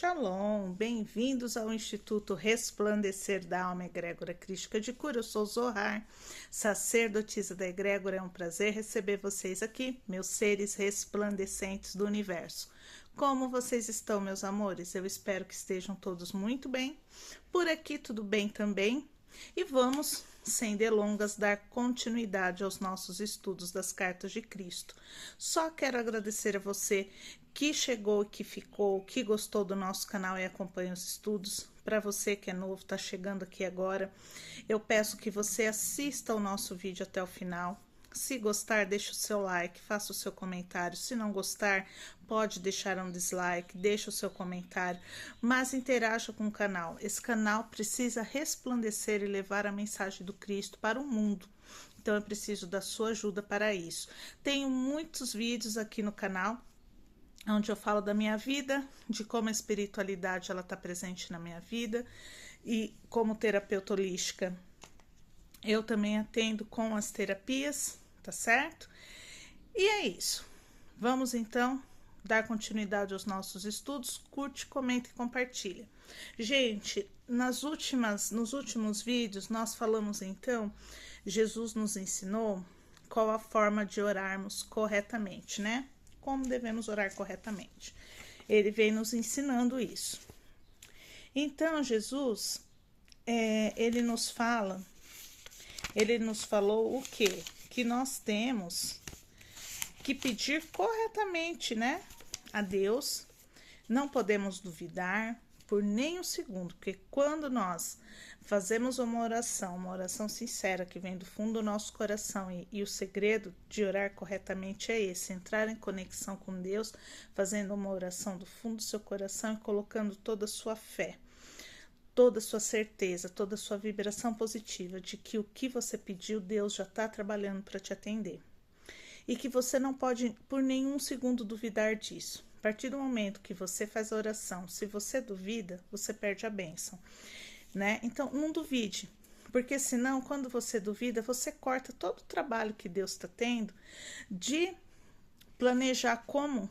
Shalom, bem-vindos ao Instituto Resplandecer da Alma Egrégora Crística de Cura. Eu sou Zohar, sacerdotisa da Egrégora. É um prazer receber vocês aqui, meus seres resplandecentes do universo. Como vocês estão, meus amores? Eu espero que estejam todos muito bem. Por aqui tudo bem também. E vamos, sem delongas, dar continuidade aos nossos estudos das cartas de Cristo. Só quero agradecer a você que chegou, que ficou, que gostou do nosso canal e acompanha os estudos. Para você que é novo, está chegando aqui agora, eu peço que você assista ao nosso vídeo até o final. Se gostar, deixa o seu like, faça o seu comentário. Se não gostar, pode deixar um dislike, deixa o seu comentário, mas interaja com o canal. Esse canal precisa resplandecer e levar a mensagem do Cristo para o mundo. Então, eu preciso da sua ajuda para isso. Tenho muitos vídeos aqui no canal, onde eu falo da minha vida, de como a espiritualidade ela está presente na minha vida, e como terapeuta holística, eu também atendo com as terapias, tá certo? E é isso. Vamos então dar continuidade aos nossos estudos. Curte, comenta e compartilha. Gente, nos últimos vídeos nós falamos então, Jesus nos ensinou qual a forma de orarmos corretamente, né? Como devemos orar corretamente. Ele vem nos ensinando isso. Então, Jesus, ele nos falou o quê? Que nós temos que pedir corretamente, né? A Deus. Não podemos duvidar por nem um segundo, porque quando nós fazemos uma oração sincera que vem do fundo do nosso coração, e o segredo de orar corretamente é esse: entrar em conexão com Deus, fazendo uma oração do fundo do seu coração e colocando toda a sua fé, toda a sua certeza, toda a sua vibração positiva de que o que você pediu, Deus já está trabalhando para te atender. E que você não pode por nenhum segundo duvidar disso. A partir do momento que você faz a oração, se você duvida, você perde a bênção, né? Então, não duvide, porque senão, quando você duvida, você corta todo o trabalho que Deus está tendo de planejar como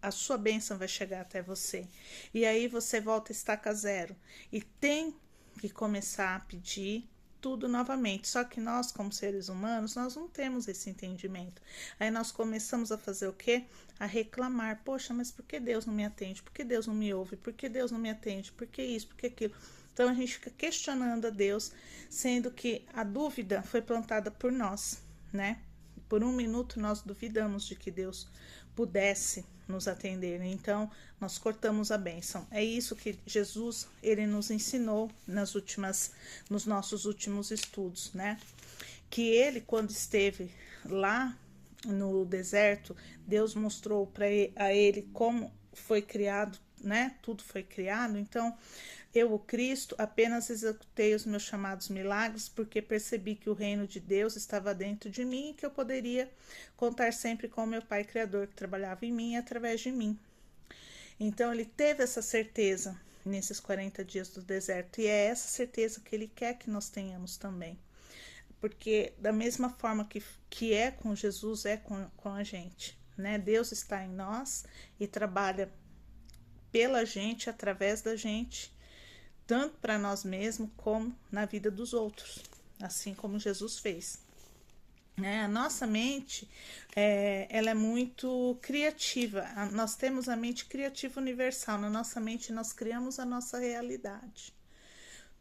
a sua bênção vai chegar até você. E aí você volta a estaca zero e tem que começar a pedir tudo novamente. Só que nós, como seres humanos, nós não temos esse entendimento. Aí nós começamos a fazer o quê? A reclamar. Poxa, mas por que Deus não me atende? Por que Deus não me ouve? Por que Deus não me atende? Por que isso? Por que aquilo? Então a gente fica questionando a Deus, sendo que a dúvida foi plantada por nós, né? Por um minuto nós duvidamos de que Deus pudesse nos atender, então nós cortamos a bênção. É isso que Jesus ele nos ensinou nos nossos últimos estudos, né? Que ele, quando esteve lá no deserto, Deus mostrou a ele como foi criado, né? Tudo foi criado. Então, eu, o Cristo, apenas executei os meus chamados milagres porque percebi que o reino de Deus estava dentro de mim e que eu poderia contar sempre com o meu Pai Criador que trabalhava em mim e através de mim. Então, ele teve essa certeza nesses 40 dias do deserto, e é essa certeza que ele quer que nós tenhamos também. Porque da mesma forma que é com Jesus, é com a gente, né? Deus está em nós e trabalha pela gente, através da gente, tanto para nós mesmos como na vida dos outros, assim como Jesus fez. A nossa mente, ela é muito criativa. Nós temos a mente criativa universal. Na nossa mente nós criamos a nossa realidade.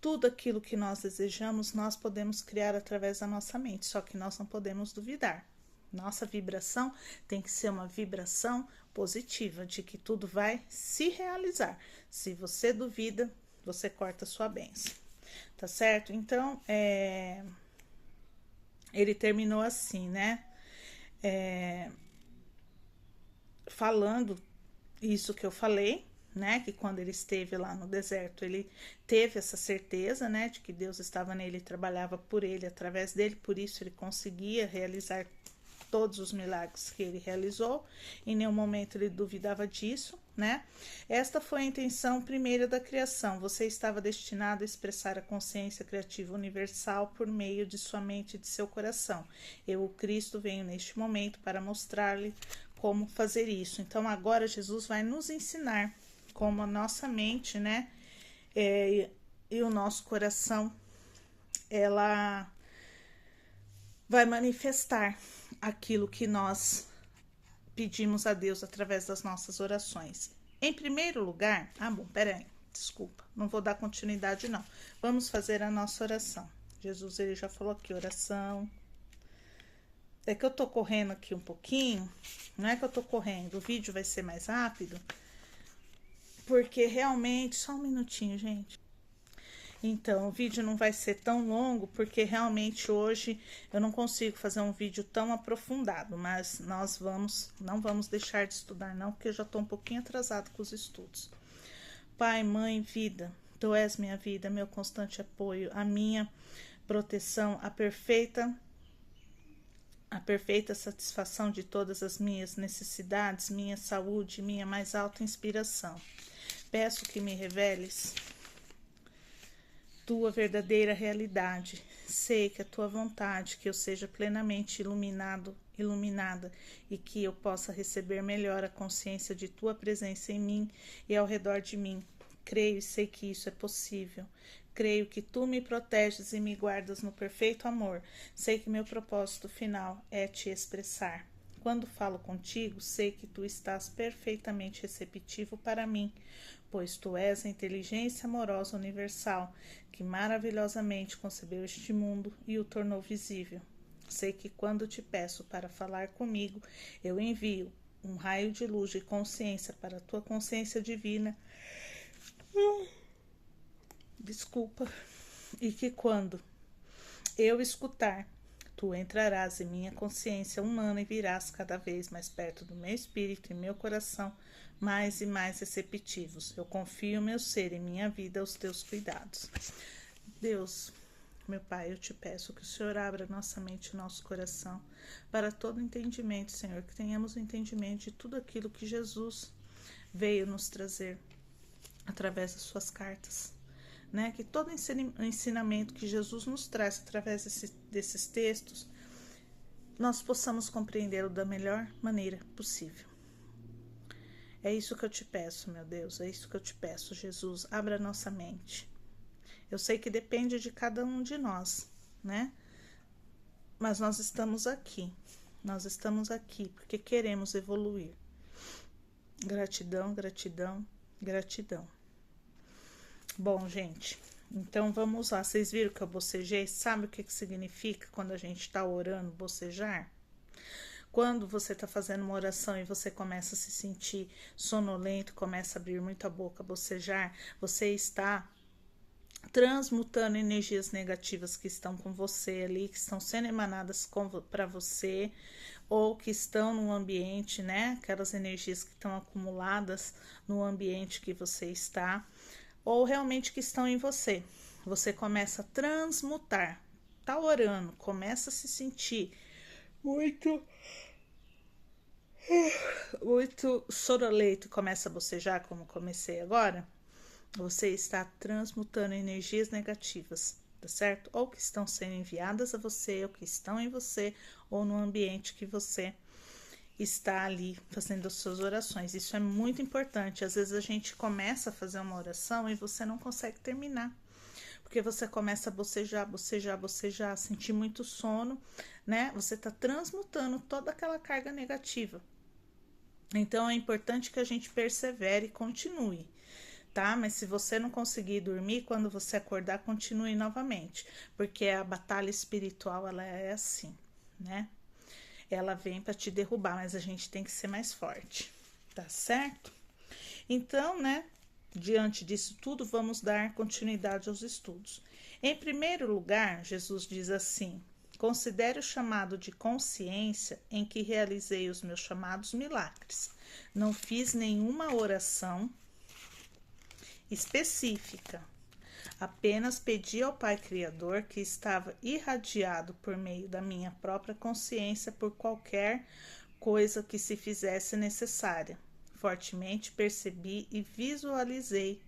Tudo aquilo que nós desejamos, nós podemos criar através da nossa mente, só que nós não podemos duvidar. Nossa vibração tem que ser uma vibração positiva, de que tudo vai se realizar. Se você duvida, você corta a sua bênção, tá certo? Então, ele terminou assim, né? Falando isso que eu falei, né? Que quando ele esteve lá no deserto, ele teve essa certeza, né? De que Deus estava nele e trabalhava por ele, através dele, por isso ele conseguia realizar todos os milagres que ele realizou. Em nenhum momento ele duvidava disso, né? Esta foi a intenção primeira da criação. Você estava destinado a expressar a consciência criativa universal por meio de sua mente e de seu coração. Eu, o Cristo, venho neste momento para mostrar-lhe como fazer isso. Então agora Jesus vai nos ensinar como a nossa mente, né, e o nosso coração, ela vai manifestar aquilo que nós pedimos a Deus através das nossas orações. Em primeiro lugar, peraí, desculpa, não vou dar continuidade não. Vamos fazer a nossa oração. Jesus, ele já falou aqui, oração. É que eu tô correndo aqui um pouquinho, não é que eu tô correndo, o vídeo vai ser mais rápido, porque realmente, só um minutinho, gente. Então, o vídeo não vai ser tão longo, porque realmente hoje eu não consigo fazer um vídeo tão aprofundado, mas nós não vamos deixar de estudar não, porque eu já tô um pouquinho atrasado com os estudos. Pai, mãe, vida, tu és minha vida, meu constante apoio, a minha proteção, a perfeita satisfação de todas as minhas necessidades, minha saúde, minha mais alta inspiração. Peço que me reveles tua verdadeira realidade. Sei que a tua vontade, que eu seja plenamente iluminada e que eu possa receber melhor a consciência de tua presença em mim e ao redor de mim. Creio e sei que isso é possível. Creio que tu me proteges e me guardas no perfeito amor. Sei que meu propósito final é te expressar. Quando falo contigo, sei que tu estás perfeitamente receptivo para mim, pois tu és a inteligência amorosa universal, que maravilhosamente concebeu este mundo e o tornou visível. Sei que quando te peço para falar comigo, eu envio um raio de luz de consciência para a tua consciência divina. Desculpa. E que quando eu escutar, tu entrarás em minha consciência humana e virás cada vez mais perto do meu espírito e meu coração, mais e mais receptivos. Eu confio meu ser e minha vida aos teus cuidados. Deus, meu Pai, eu te peço que o Senhor abra nossa mente e nosso coração para todo entendimento, Senhor, que tenhamos entendimento de tudo aquilo que Jesus veio nos trazer através das suas cartas. Né? Que todo ensinamento que Jesus nos traz através desses textos, nós possamos compreendê-lo da melhor maneira possível. É isso que eu te peço, meu Deus, é isso que eu te peço, Jesus, abra nossa mente. Eu sei que depende de cada um de nós, né? Mas nós estamos aqui porque queremos evoluir. Gratidão, gratidão, gratidão. Bom, gente, então vamos lá. Vocês viram que eu bocejei? Sabe o que significa quando a gente está orando, bocejar? Quando você está fazendo uma oração e você começa a se sentir sonolento, começa a abrir muito a boca, bocejar, você está transmutando energias negativas que estão com você ali, que estão sendo emanadas para você, ou que estão no ambiente, né? Aquelas energias que estão acumuladas no ambiente que você está, ou realmente que estão em você. Você começa a transmutar, tá orando, começa a se sentir muito sonolento, começa a bocejar, como comecei agora. Você está transmutando energias negativas, tá certo? Ou que estão sendo enviadas a você, ou que estão em você, ou no ambiente que você está ali fazendo as suas orações. Isso é muito importante. Às vezes a gente começa a fazer uma oração e você não consegue terminar, porque você começa a bocejar, sentir muito sono, né? Você está transmutando toda aquela carga negativa. Então é importante que a gente persevere e continue, tá? Mas se você não conseguir dormir, quando você acordar, continue novamente, porque a batalha espiritual, ela é assim, né? Ela vem para te derrubar, mas a gente tem que ser mais forte, tá certo? Então, né, diante disso tudo, vamos dar continuidade aos estudos. Em primeiro lugar, Jesus diz assim: considere o chamado de consciência em que realizei os meus chamados milagres. Não fiz nenhuma oração específica. Apenas pedi ao Pai Criador, que estava irradiado por meio da minha própria consciência, por qualquer coisa que se fizesse necessária. Fortemente percebi e visualizei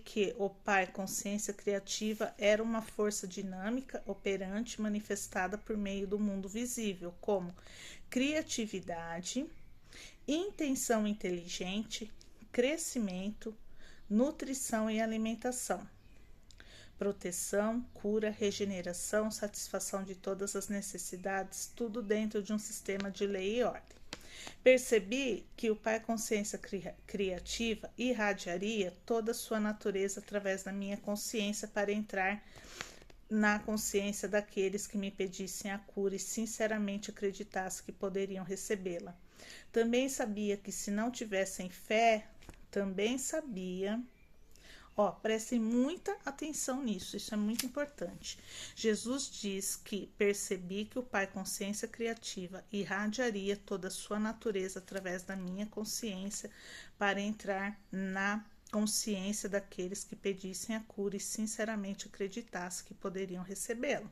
que o Pai, consciência criativa, era uma força dinâmica, operante, manifestada por meio do mundo visível, como criatividade intenção inteligente, crescimento, nutrição e alimentação, proteção, cura, regeneração, satisfação de todas as necessidades, tudo dentro de um sistema de lei e ordem. Percebi que o Pai Consciência Criativa irradiaria toda a sua natureza através da minha consciência para entrar na consciência daqueles que me pedissem a cura e sinceramente acreditassem que poderiam recebê-la. Também sabia que se não tivessem fé, prestem muita atenção nisso, isso é muito importante. Jesus diz que percebi que o Pai Consciência Criativa irradiaria toda a sua natureza através da minha consciência para entrar na consciência daqueles que pedissem a cura e sinceramente acreditassem que poderiam recebê-la.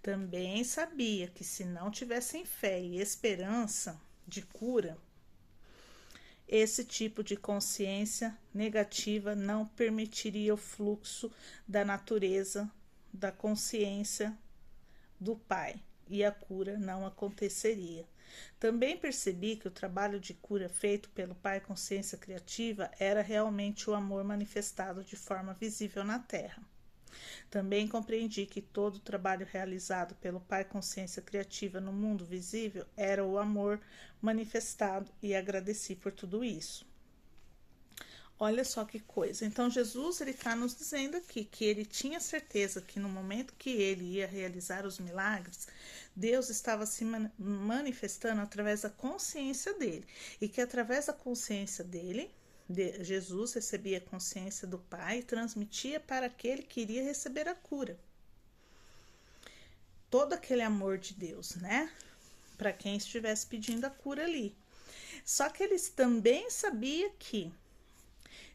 Também sabia que se não tivessem fé e esperança de cura, esse tipo de consciência negativa não permitiria o fluxo da natureza da consciência do Pai e a cura não aconteceria. Também percebi que o trabalho de cura feito pelo Pai Consciência Criativa era realmente o amor manifestado de forma visível na Terra. Também compreendi que todo o trabalho realizado pelo Pai Consciência Criativa no mundo visível era o amor manifestado e agradeci por tudo isso. Olha só que coisa. Então, Jesus está nos dizendo aqui que ele tinha certeza que no momento que ele ia realizar os milagres, Deus estava se manifestando através da consciência dele. E que através da consciência dele, Jesus recebia a consciência do Pai e transmitia para aquele que iria receber a cura. Todo aquele amor de Deus, né? Para quem estivesse pedindo a cura ali. Só que eles também sabiam que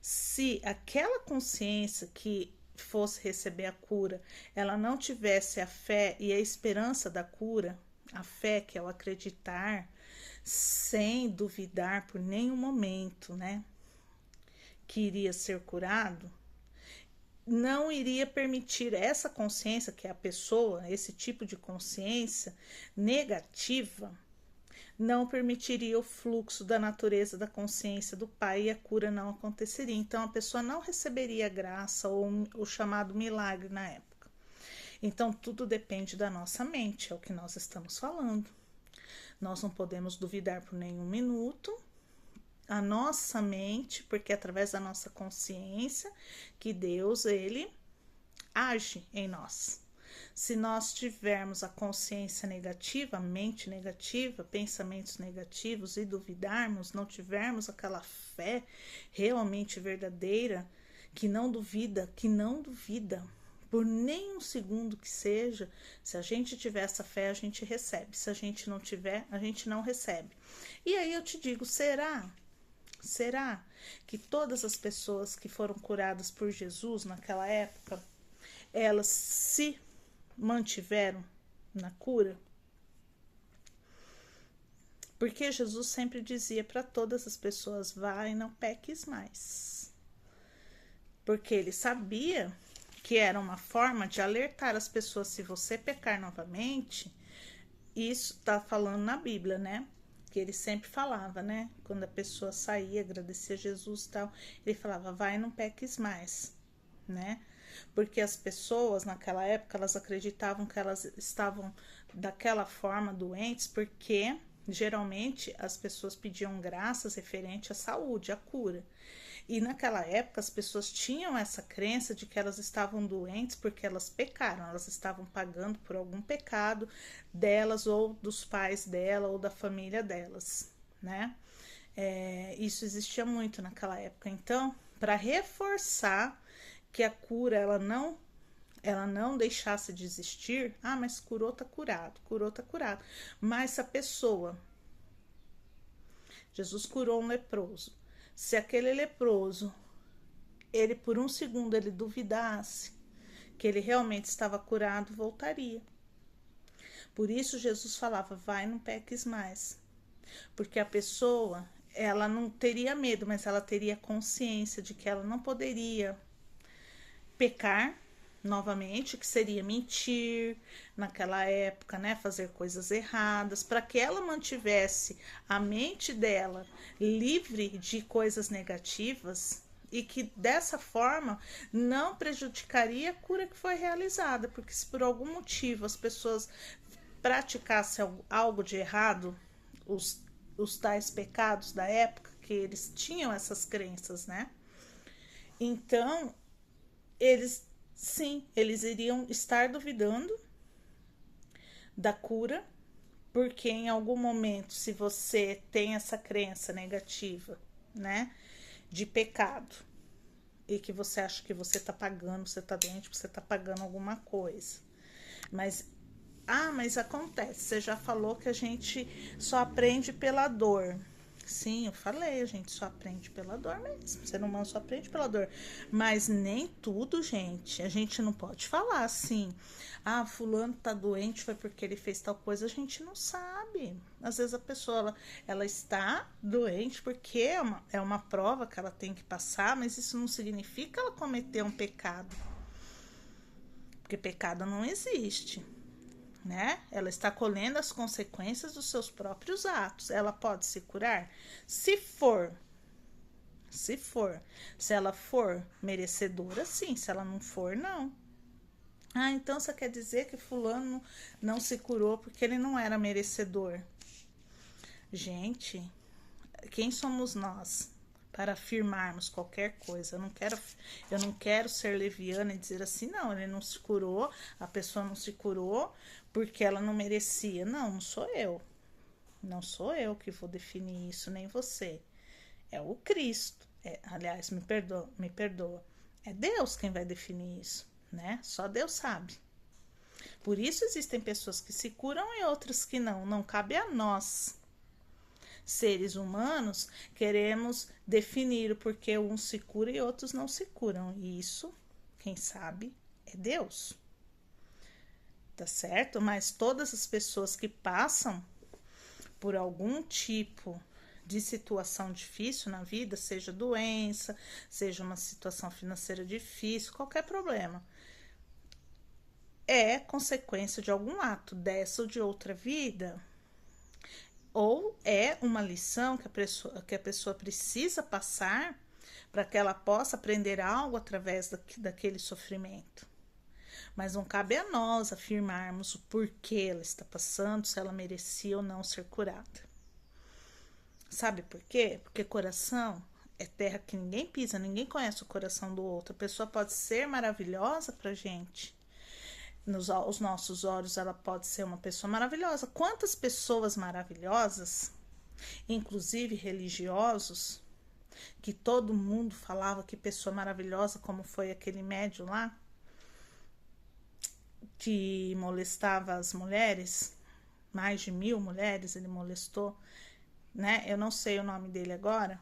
se aquela consciência que fosse receber a cura, ela não tivesse a fé e a esperança da cura, a fé que é o acreditar, sem duvidar por nenhum momento, né? Que iria ser curado, não iria permitir essa consciência, que é a pessoa, esse tipo de consciência negativa, não permitiria o fluxo da natureza da consciência do Pai e a cura não aconteceria. Então, a pessoa não receberia a graça ou o chamado milagre na época. Então, tudo depende da nossa mente, é o que nós estamos falando. Nós não podemos duvidar por nenhum minuto a nossa mente, porque é através da nossa consciência que Deus, ele age em nós. Se nós tivermos a consciência negativa, a mente negativa, pensamentos negativos e duvidarmos, não tivermos aquela fé realmente verdadeira, que não duvida por nem um segundo que seja, se a gente tiver essa fé, a gente recebe. Se a gente não tiver, a gente não recebe. E aí eu te digo, será que todas as pessoas que foram curadas por Jesus naquela época, elas se mantiveram na cura? Porque Jesus sempre dizia para todas as pessoas, vai e não peques mais. Porque ele sabia que era uma forma de alertar as pessoas, se você pecar novamente, isso está falando na Bíblia, né? Que ele sempre falava, né? Quando a pessoa saía, agradecia a Jesus e tal, ele falava, vai e não peques mais, né? Porque as pessoas naquela época, elas acreditavam que elas estavam daquela forma doentes, porque geralmente as pessoas pediam graças referente à saúde, à cura. E naquela época as pessoas tinham essa crença de que elas estavam doentes porque elas pecaram, elas estavam pagando por algum pecado delas ou dos pais dela ou da família delas, né? Isso existia muito naquela época. Então, para reforçar que a cura ela não deixasse de existir, mas curou, tá curado, curou, tá curado. Mas se a pessoa, Jesus curou um leproso, se aquele leproso, ele por um segundo ele duvidasse que ele realmente estava curado, voltaria. Por isso Jesus falava, vai, não peques mais. Porque a pessoa, ela não teria medo, mas ela teria consciência de que ela não poderia pecar, novamente, que seria mentir naquela época, né, fazer coisas erradas, para que ela mantivesse a mente dela livre de coisas negativas e que dessa forma não prejudicaria a cura que foi realizada, porque se por algum motivo as pessoas praticassem algo de errado, os tais pecados da época, que eles tinham essas crenças, né? Então, eles, sim, eles iriam estar duvidando da cura, porque em algum momento, se você tem essa crença negativa, né, de pecado, e que você acha que você tá pagando, você tá doente, você tá pagando alguma coisa. Mas, mas acontece, você já falou que a gente só aprende pela dor. Sim, eu falei, a gente só aprende pela dor mesmo. O ser humano só aprende pela dor. Mas nem tudo, gente. A gente não pode falar assim. Ah, fulano tá doente, foi porque ele fez tal coisa. A gente não sabe. Às vezes a pessoa, ela está doente porque é uma prova que ela tem que passar, mas isso não significa que ela cometeu um pecado. Porque pecado não existe. Né? Ela está colhendo as consequências dos seus próprios atos. Ela pode se curar? Se ela for merecedora, sim. Se ela não for, não. Ah, então você quer dizer que fulano não se curou porque ele não era merecedor? Gente, quem somos nós para afirmarmos qualquer coisa? Eu não quero ser leviana e dizer assim, não, ele não se curou, a pessoa não se curou porque ela não merecia. Não, não sou eu. Não sou eu que vou definir isso, nem você. É o Cristo. Aliás, me perdoa. É Deus quem vai definir isso, né? Só Deus sabe. Por isso existem pessoas que se curam e outras que não. Não cabe a nós, seres humanos, queremos definir o porquê uns se curam e outros não se curam. E isso, quem sabe, é Deus. Tá certo? Mas todas as pessoas que passam por algum tipo de situação difícil na vida, seja doença, seja uma situação financeira difícil, qualquer problema, é consequência de algum ato dessa ou de outra vida, ou é uma lição que a pessoa precisa passar para que ela possa aprender algo através daquele sofrimento. Mas não cabe a nós afirmarmos o porquê ela está passando, se ela merecia ou não ser curada. Sabe por quê? Porque coração é terra que ninguém pisa, ninguém conhece o coração do outro. A pessoa pode ser maravilhosa pra gente. Os nossos olhos, ela pode ser uma pessoa maravilhosa. Quantas pessoas maravilhosas, inclusive religiosos, que todo mundo falava que pessoa maravilhosa, como foi aquele médium lá, que molestava as mulheres, mais de 1000 mulheres ele molestou, né? Eu não sei o nome dele agora.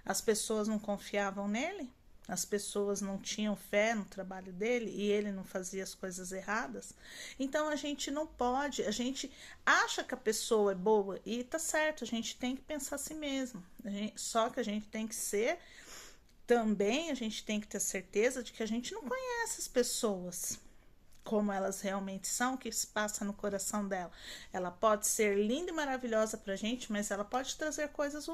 As pessoas não confiavam nele, as pessoas não tinham fé no trabalho dele e ele não fazia as coisas erradas. Então a gente não pode, a gente acha que a pessoa é boa e tá certo, a gente tem que pensar assim mesmo. Só que a gente tem que ser também, a gente tem que ter certeza de que a gente não conhece as pessoas como elas realmente são, o que se passa no coração dela. Ela pode ser linda e maravilhosa pra gente, mas ela pode trazer coisas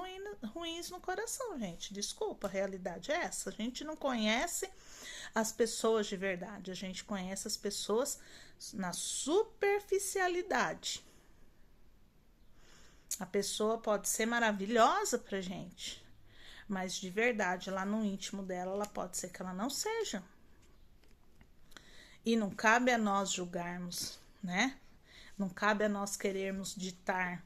ruins no coração, gente. Desculpa, a realidade é essa. A gente não conhece as pessoas de verdade, a gente conhece as pessoas na superficialidade. A pessoa pode ser maravilhosa pra gente, mas de verdade, lá no íntimo dela, ela pode ser que ela não seja. E não cabe a nós julgarmos, né? Não cabe a nós querermos ditar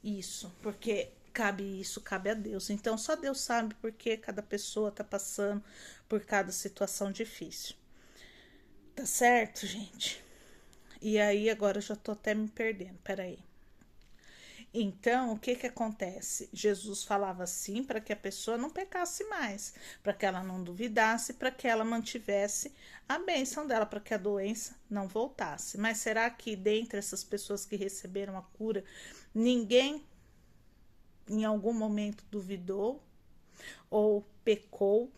isso, porque cabe a Deus. Então, só Deus sabe por que cada pessoa está passando por cada situação difícil. Tá certo, gente? E aí, agora eu já tô até me perdendo, peraí. Então, o que que acontece? Jesus falava assim para que a pessoa não pecasse mais, para que ela não duvidasse, para que ela mantivesse a bênção dela, para que a doença não voltasse. Mas será que dentre essas pessoas que receberam a cura, ninguém em algum momento duvidou ou pecou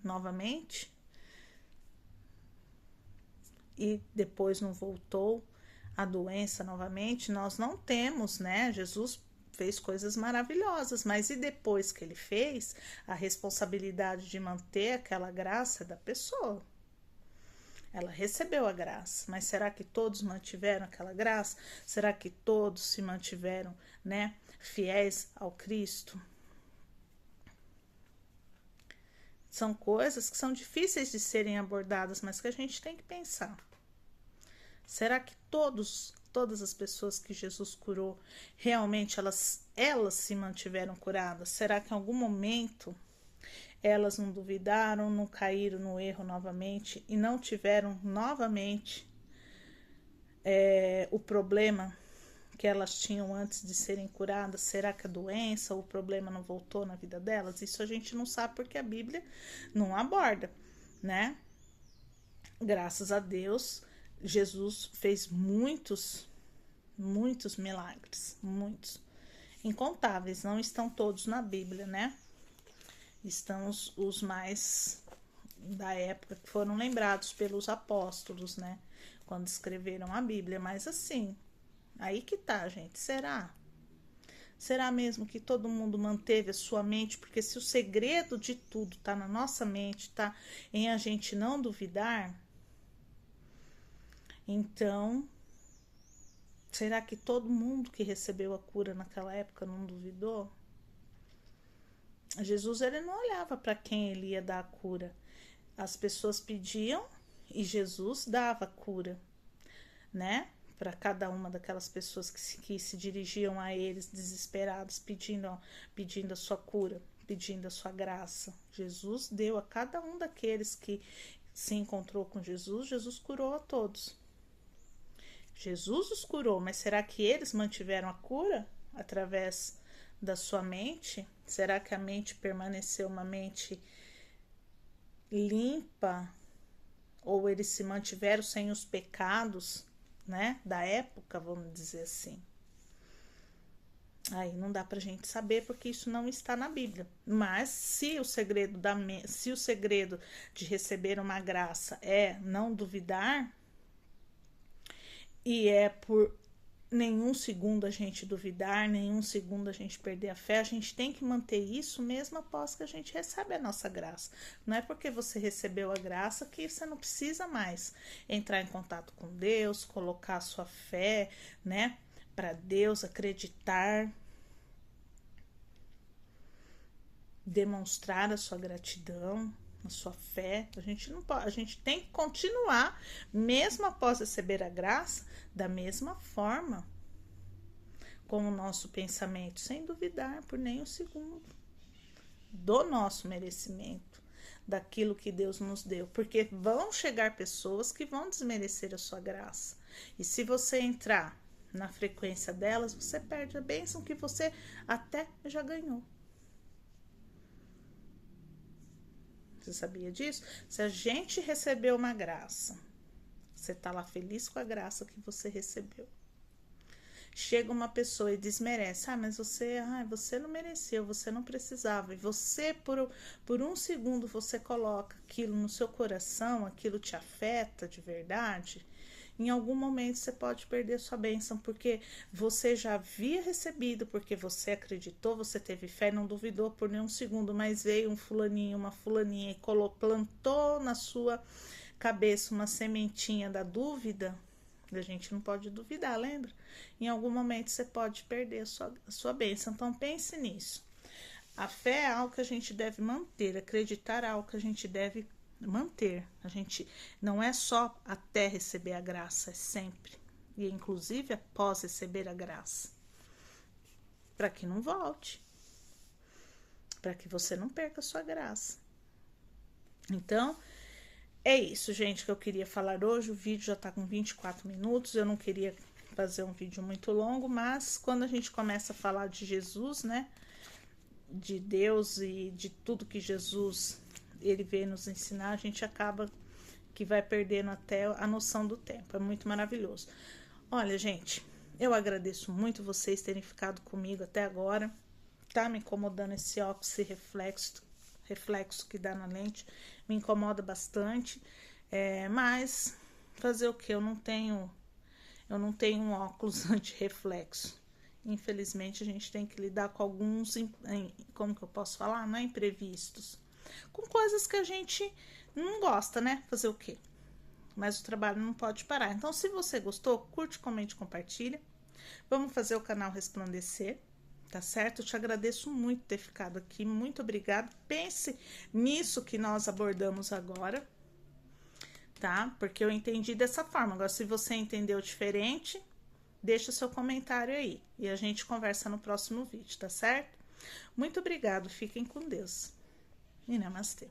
novamente? e depois não voltou a doença novamente, nós não temos, né? Jesus fez coisas maravilhosas, mas e depois que ele fez, a responsabilidade de manter aquela graça é da pessoa. Ela recebeu a graça, mas será que todos mantiveram aquela graça? Será que todos se mantiveram, né, fiéis ao Cristo? São coisas que são difíceis de serem abordadas, mas que a gente tem que pensar. Será que todas as pessoas que Jesus curou, realmente elas se mantiveram curadas? Será que em algum momento elas não duvidaram, não caíram no erro novamente e não tiveram novamente o problema que elas tinham antes de serem curadas? Será que a doença ou o problema não voltou na vida delas? Isso a gente não sabe porque a Bíblia não aborda, né? Graças a Deus, Jesus fez muitos milagres, muitos, incontáveis, não estão todos na Bíblia, né? Estão os mais da época que foram lembrados pelos apóstolos, né? Quando escreveram a Bíblia, mas assim, aí que tá, gente, será? Será mesmo que todo mundo manteve a sua mente? Porque se o segredo de tudo tá na nossa mente, tá em a gente não duvidar, então, será que todo mundo que recebeu a cura naquela época não duvidou? Jesus, ele não olhava para quem ele ia dar a cura. As pessoas pediam e Jesus dava a cura, né? Para cada uma daquelas pessoas que se dirigiam a eles desesperados, pedindo a sua cura, pedindo a sua graça. Jesus deu a cada um daqueles que se encontrou com Jesus, Jesus curou a todos. Jesus os curou, mas será que eles mantiveram a cura através da sua mente? Será que a mente permaneceu uma mente limpa? Ou eles se mantiveram sem os pecados, né, da época, vamos dizer assim? Aí não dá pra gente saber porque isso não está na Bíblia. Mas se o segredo de receber uma graça é não duvidar, e é por nenhum segundo a gente duvidar, nenhum segundo a gente perder a fé, a gente tem que manter isso mesmo após que a gente recebe a nossa graça. Não é porque você recebeu a graça que você não precisa mais entrar em contato com Deus, colocar a sua fé, né, para Deus, acreditar, demonstrar a sua gratidão, a sua fé. A gente não pode, a gente tem que continuar mesmo após receber a graça da mesma forma, com o nosso pensamento, sem duvidar por nem um segundo do nosso merecimento, daquilo que Deus nos deu, porque vão chegar pessoas que vão desmerecer a sua graça, e se você entrar na frequência delas, você perde a bênção que você até já ganhou. Você sabia disso? Se a gente recebeu uma graça, você tá lá feliz com a graça que você recebeu. Chega uma pessoa e desmerece, mas você não mereceu, você não precisava, e você por um segundo você coloca aquilo no seu coração, aquilo te afeta de verdade, em algum momento você pode perder sua bênção, porque você já havia recebido, porque você acreditou, você teve fé, não duvidou por nenhum segundo, mas veio um fulaninho, uma fulaninha e plantou na sua cabeça uma sementinha da dúvida. A gente não pode duvidar, lembra? Em algum momento você pode perder a sua bênção. Então pense nisso. A fé é algo que a gente deve manter, acreditar é algo que a gente deve manter. A gente não é só até receber a graça, é sempre. E inclusive após receber a graça. Para que não volte. Para que você não perca a sua graça. Então, é isso, gente, que eu queria falar hoje. O vídeo já tá com 24 minutos. Eu não queria fazer um vídeo muito longo, mas quando a gente começa a falar de Jesus, né, de Deus e de tudo que Jesus ele veio nos ensinar, a gente acaba que vai perdendo até a noção do tempo. É muito maravilhoso. Olha, gente, eu agradeço muito vocês terem ficado comigo até agora. Tá me incomodando esse óculos, esse reflexo que dá na lente, me incomoda bastante, mas fazer o que? Eu não tenho um óculos anti-reflexo. Infelizmente, a gente tem que lidar com alguns, como que eu posso falar? Não é imprevistos. Com coisas que a gente não gosta, né? Fazer o quê? Mas o trabalho não pode parar. Então, se você gostou, curte, comente, compartilha. Vamos fazer o canal resplandecer, tá certo? Eu te agradeço muito ter ficado aqui. Muito obrigada. Pense nisso que nós abordamos agora, tá? Porque eu entendi dessa forma. Agora, se você entendeu diferente, deixa o seu comentário aí. E a gente conversa no próximo vídeo, tá certo? Muito obrigado. Fiquem com Deus. E namastê.